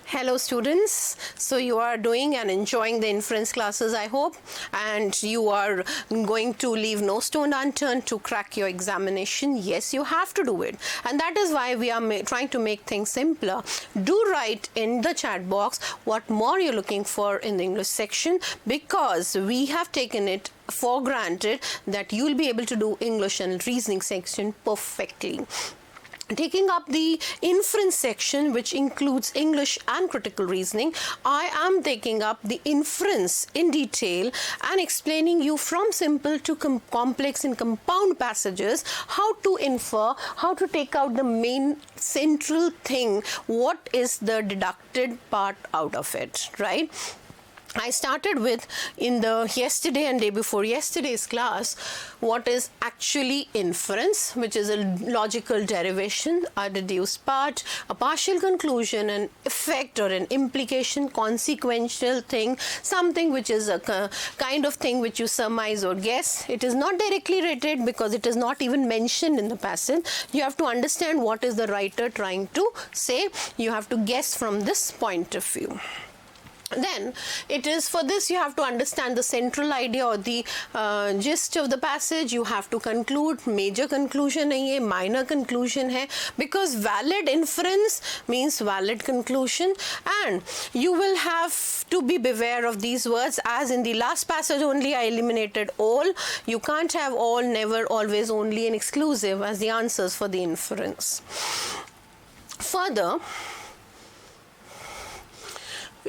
Hello students, so you are doing and enjoying the inference classes, I hope, and you are going to leave no stone unturned to crack your examination. Yes, you have to do it, and that is why we are trying to make things simpler. Do write in the chat box what more you're looking for in the English section, because we have taken it for granted that you'll be able to do English and reasoning section perfectly. Taking up the inference section, which includes English and critical reasoning, I am taking up the inference in detail and explaining you from simple to complex and compound passages how to infer, how to take out the main central thing, what is the deducted part out of it, right? I started with, in the yesterday and day before yesterday's class, what is actually inference, which is a logical derivation, a deduced part, a partial conclusion, an effect or an implication, consequential thing, something which is a kind of thing which you surmise or guess. It is not directly related because it is not even mentioned in the passage. You have to understand what is the writer trying to say. You have to guess from this point of view. Then it is, for this you have to understand the central idea or the gist of the passage. You have to conclude. Major conclusion nahi hai, minor conclusion hai, because valid inference means valid conclusion, and you will have to be beware of these words. As in the last passage only I eliminated all. You can't have all, never, always, only and exclusive as the answers for the inference. Further,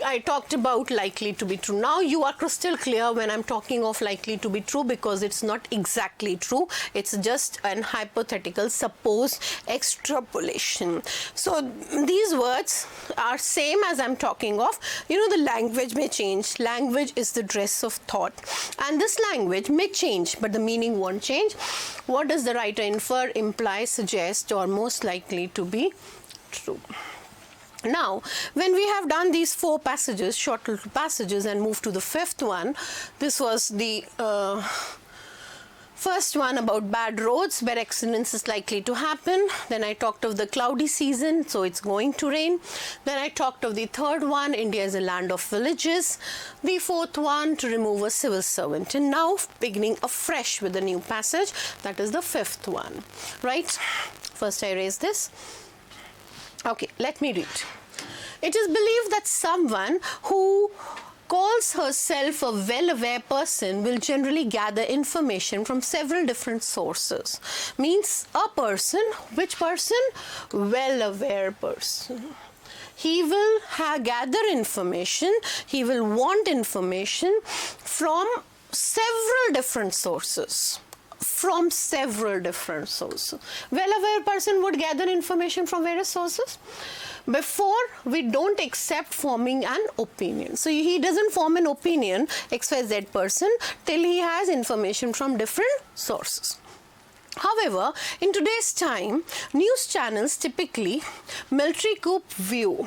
I talked about likely to be true. Now you are crystal clear when I'm talking of likely to be true, because it's not exactly true. It's just an hypothetical supposed extrapolation. So these words are same as I'm talking of. You know, the language may change. Language is the dress of thought. And this language may change, but the meaning won't change. What does the writer infer, imply, suggest, or most likely to be true? Now, when we have done these four passages, short little passages, and moved to the fifth one, this was the first one about bad roads where accidents is likely to happen. Then I talked of the cloudy season, so it's going to rain. Then I talked of the third one, India is a land of villages. The fourth one, to remove a civil servant. And now beginning afresh with the new passage, that is the fifth one, right? First I raise this. Okay, let me read. It is believed that someone who calls herself a well-aware person will generally gather information from several different sources. Means a person, which person? Well-aware person. He will gather information, he will want information from several different sources. From several different sources. Well-aware person would gather information from various sources. Before, we don't accept forming an opinion. So he doesn't form an opinion, XYZ person, till he has information from different sources. However, in today's time, news channels typically military coup view.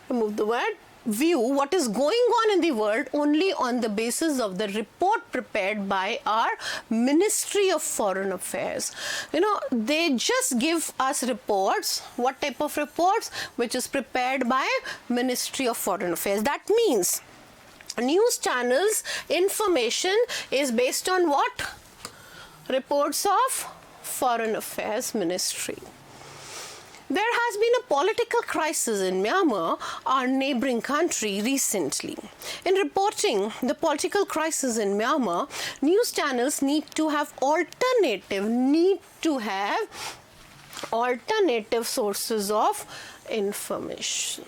Remove the word. View what is going on in the world only on the basis of the report prepared by our Ministry of Foreign Affairs. You know, they just give us reports. What type of reports? Which is prepared by Ministry of Foreign Affairs. That means news channels information is based on what? Reports of Foreign Affairs Ministry. There has been a political crisis in Myanmar, our neighboring country, recently. In reporting the political crisis in Myanmar, news channels need to have alternative sources of information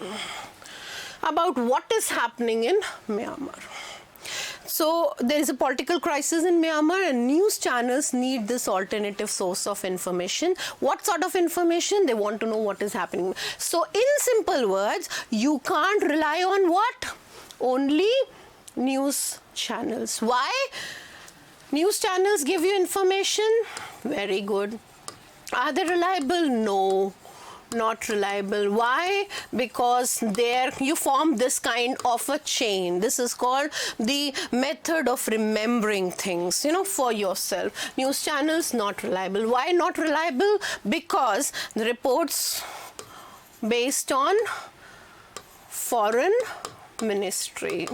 about what is happening in Myanmar. So there is a political crisis in Myanmar and news channels need this alternative source of information. What sort of information? They want to know what is happening. So in simple words, you can't rely on what? Only news channels. Why? News channels give you information? Very good. Are they reliable? No. Not reliable. Why? Because there you form this kind of a chain. This is called the method of remembering things, you know, for yourself. News channels not reliable. Why not reliable? Because the reports based on foreign ministry.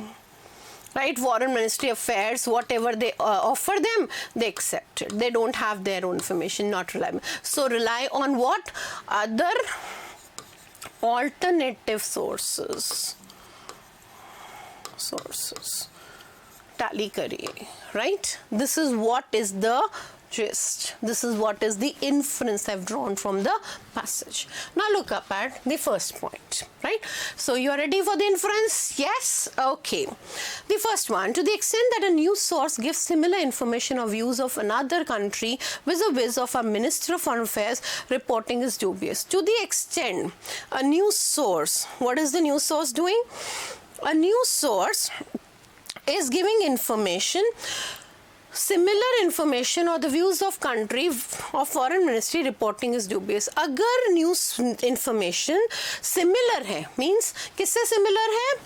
Right, foreign ministry affairs, whatever they offer them, they accept it. They don't have their own information, not reliable. So rely on what? Other alternative sources. Tally kariye, right? This is what is the gist. This is what is the inference I've drawn from the passage. Now look up at the first point, right? So you are ready for the inference? Yes? Okay. The first one, to the extent that a news source gives similar information or views of another country vis-a-vis of a Minister of Foreign Affairs, reporting is dubious. To the extent a news source, what is the news source doing? A news source is giving information, similar information or the views of country of foreign ministry, reporting is dubious. अगर news information similar है, means किससे similar है?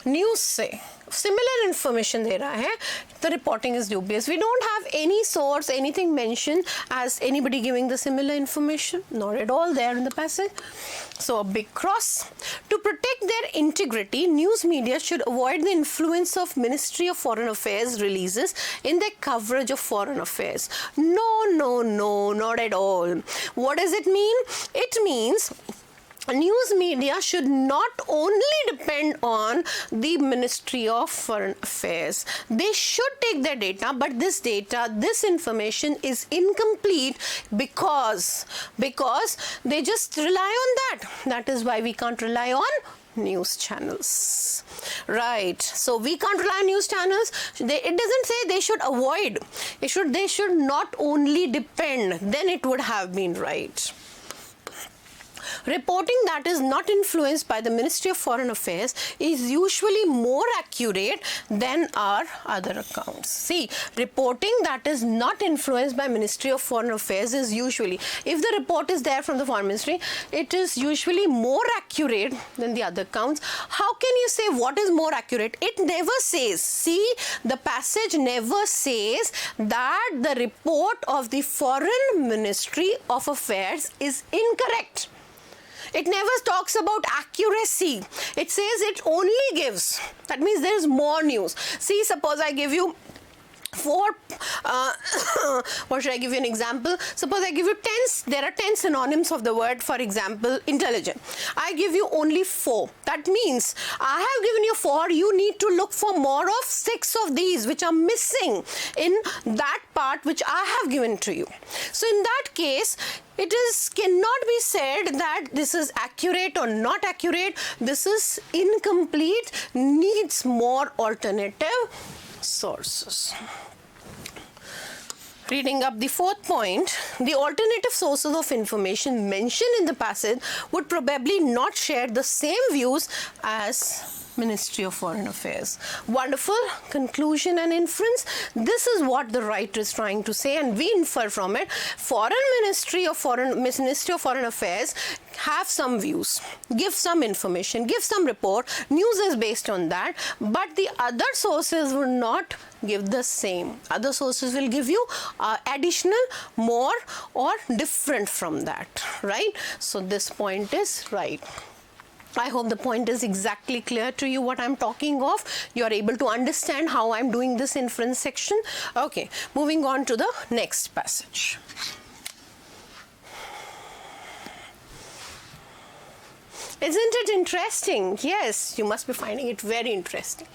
News से similar information दे रहा है, the reporting is dubious. We don't have any source, anything mentioned as anybody giving the similar information, not at all there in the passage. So a big cross. To protect their integrity, news media should avoid the influence of Ministry of Foreign Affairs releases in their coverage of foreign affairs. No, not at all. What does it mean? It means news media should not only depend on the Ministry of Foreign Affairs. They should take their data, but this data, this information is incomplete because they just rely on that. That is why we can't rely on news channels, right? So we can't rely on news channels. It doesn't say they should avoid. They should not only depend. Then it would have been right. Reporting that is not influenced by the Ministry of Foreign Affairs is usually more accurate than our other accounts. See, reporting that is not influenced by Ministry of Foreign Affairs is usually, if the report is there from the Foreign Ministry, it is usually more accurate than the other accounts. How can you say what is more accurate? It never says. See, the passage never says that the report of the Foreign Ministry of Affairs is incorrect. It never talks about accuracy. It says it only gives. That means there is more news. See, suppose I give you what should I give you an example? Suppose I give you 10, there are 10 synonyms of the word, for example, intelligent. I give you only 4. That means I have given you 4, you need to look for more of 6 of these which are missing in that part which I have given to you. So in that case, it cannot be said that this is accurate or not accurate. This is incomplete, needs more alternative sources. Reading up the fourth point, the alternative sources of information mentioned in the passage would probably not share the same views as Ministry of Foreign Affairs. Wonderful conclusion and inference. This is what the writer is trying to say, and we infer from it. Ministry of Foreign Affairs have some views, give some information, give some report. News is based on that, but the other sources will not give the same. Other sources will give you additional, more, or different from that, right? So this point is right. I hope the point is exactly clear to you what I'm talking of. You are able to understand how I'm doing this inference section. Okay, moving on to the next passage. Isn't it interesting? Yes, you must be finding it very interesting.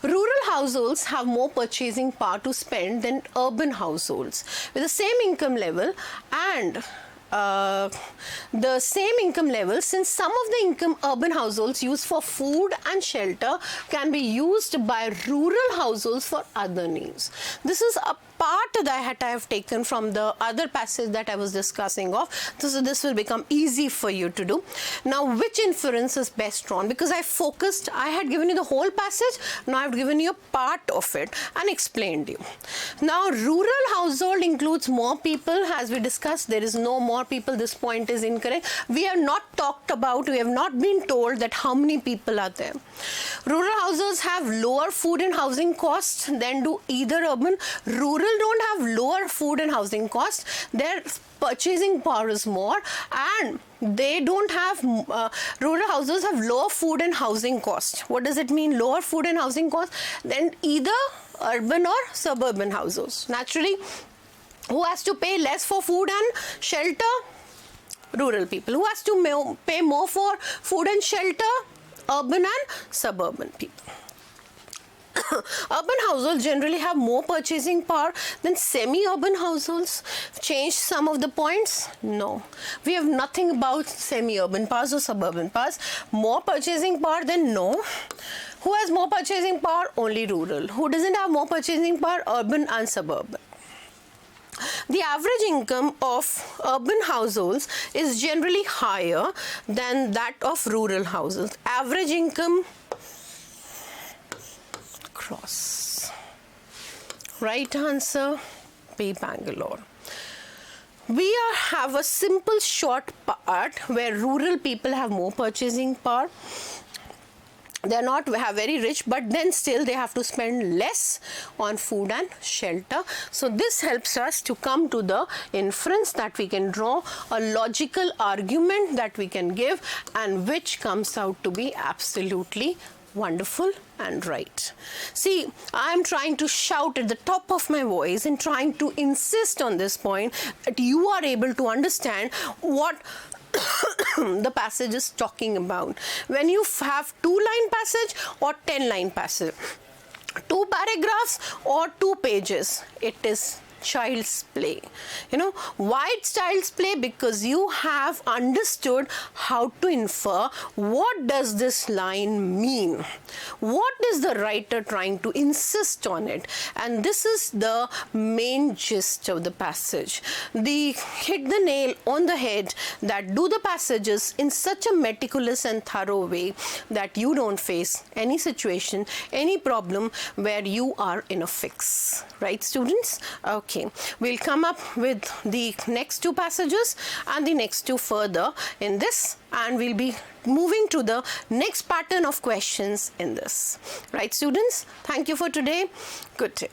Rural households have more purchasing power to spend than urban households with the same income level and the same income level, since some of the income urban households use for food and shelter can be used by rural households for other needs. This is a part that I have taken from the other passage that I was discussing of. So this will become easy for you to do. Now, which inference is best drawn? Because I had given you the whole passage, now I have given you a part of it and explained you. Now, rural household includes more people. As we discussed, there is no more people. This point is incorrect. We have not talked about, we have not been told that how many people are there. Rural households have lower food and housing costs than do either urban. Rural don't have lower food and housing costs. Their purchasing power is more, and they don't have, rural houses have lower food and housing costs. What does it mean, lower food and housing costs, than either urban or suburban households? Naturally, who has to pay less for food and shelter? Rural people. Who has to pay more for food and shelter? Urban and suburban people. Urban households generally have more purchasing power than semi-urban households. Change some of the points? No. We have nothing about semi-urban powers or suburban powers. More purchasing power? Then no. Who has more purchasing power? Only rural. Who doesn't have more purchasing power? Urban and suburban. The average income of urban households is generally higher than that of rural households. Average income, cross. Right answer, B, Bangalore. We have a simple short part where rural people have more purchasing power. They are not very rich, but then still they have to spend less on food and shelter. So this helps us to come to the inference that we can draw, a logical argument that we can give, and which comes out to be absolutely wonderful and right. See, I am trying to shout at the top of my voice and trying to insist on this point that you are able to understand what the passage is talking about. When you have 2-line passage or 10-line passage, 2 paragraphs or 2 pages, it is child's play. You know, why it's child's play? Because you have understood how to infer what does this line mean. What is the writer trying to insist on it? And this is the main gist of the passage. Hit the nail on the head that do the passages in such a meticulous and thorough way that you don't face any situation, any problem where you are in a fix. Right, students? Okay. We'll come up with the next 2 passages and the next 2 further in this, and we'll be moving to the next pattern of questions in this. Right, students? Thank you for today. Good day.